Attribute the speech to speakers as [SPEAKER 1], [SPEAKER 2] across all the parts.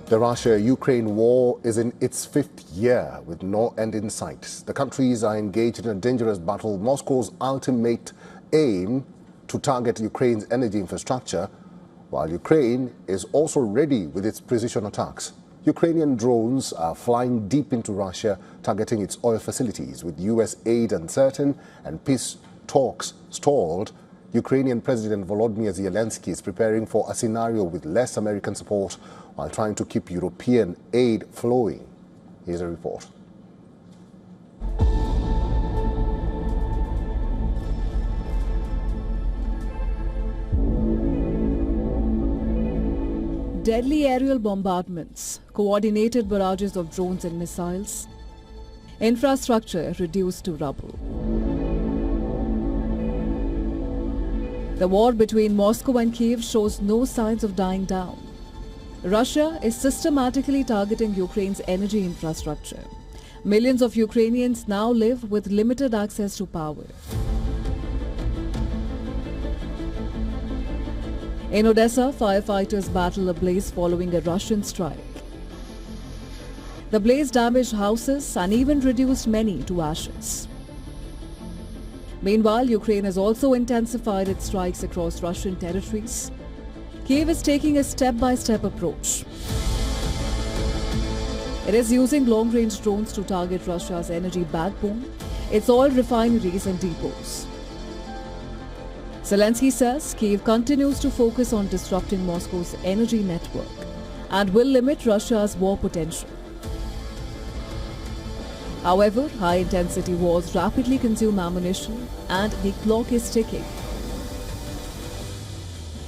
[SPEAKER 1] The Russia-Ukraine war is in its fifth year with no end in sight. The countries are engaged in a dangerous battle. Moscow's ultimate aim to target Ukraine's energy infrastructure, while Ukraine is also ready with its precision attacks. Ukrainian drones are flying deep into Russia, targeting its oil facilities. With U.S. aid uncertain and peace talks stalled, Ukrainian President Volodymyr Zelensky is preparing for a scenario with less American support while trying to keep European aid flowing. Here's a report.
[SPEAKER 2] Deadly aerial bombardments, coordinated barrages of drones and missiles, infrastructure reduced to rubble. The war between Moscow and Kiev shows no signs of dying down. Russia is systematically targeting Ukraine's energy infrastructure. Millions of Ukrainians now live with limited access to power. In Odessa, firefighters battle a blaze following a Russian strike. The blaze damaged houses and even reduced many to ashes. Meanwhile, Ukraine has also intensified its strikes across Russian territories. Kiev is taking a step-by-step approach. It is using long-range drones to target Russia's energy backbone, its oil refineries and depots. Zelensky says Kiev continues to focus on disrupting Moscow's energy network and will limit Russia's war potential. However, high-intensity wars rapidly consume ammunition and the clock is ticking.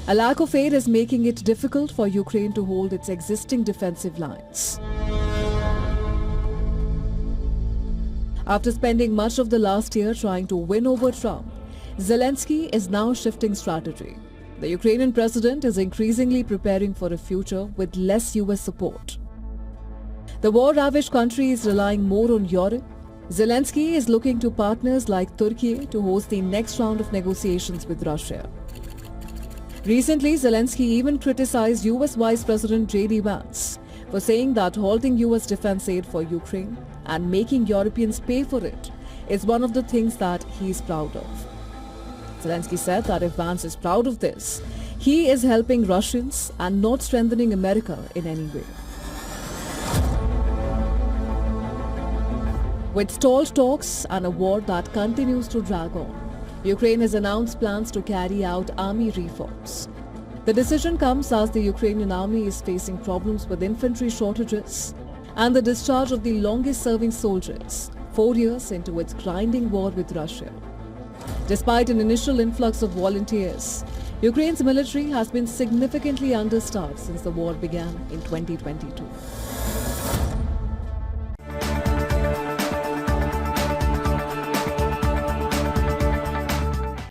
[SPEAKER 2] A lack of aid is making it difficult for Ukraine to hold its existing defensive lines. After spending much of the last year trying to win over Trump, Zelensky is now shifting strategy. The Ukrainian president is increasingly preparing for a future with less US support. The war-ravaged country is relying more on Europe. Zelensky is looking to partners like Turkey to host the next round of negotiations with Russia. Recently, Zelensky even criticized US Vice President J.D. Vance for saying that halting US defense aid for Ukraine and making Europeans pay for it is one of the things that he is proud of. Zelensky said that if Vance is proud of this, he is helping Russians and not strengthening America in any way. With stalled talks and a war that continues to drag on, Ukraine has announced plans to carry out army reforms. The decision comes as the Ukrainian army is facing problems with infantry shortages and the discharge of the longest-serving soldiers 4 years into its grinding war with Russia. Despite an initial influx of volunteers, Ukraine's military has been significantly understaffed since the war began in 2022.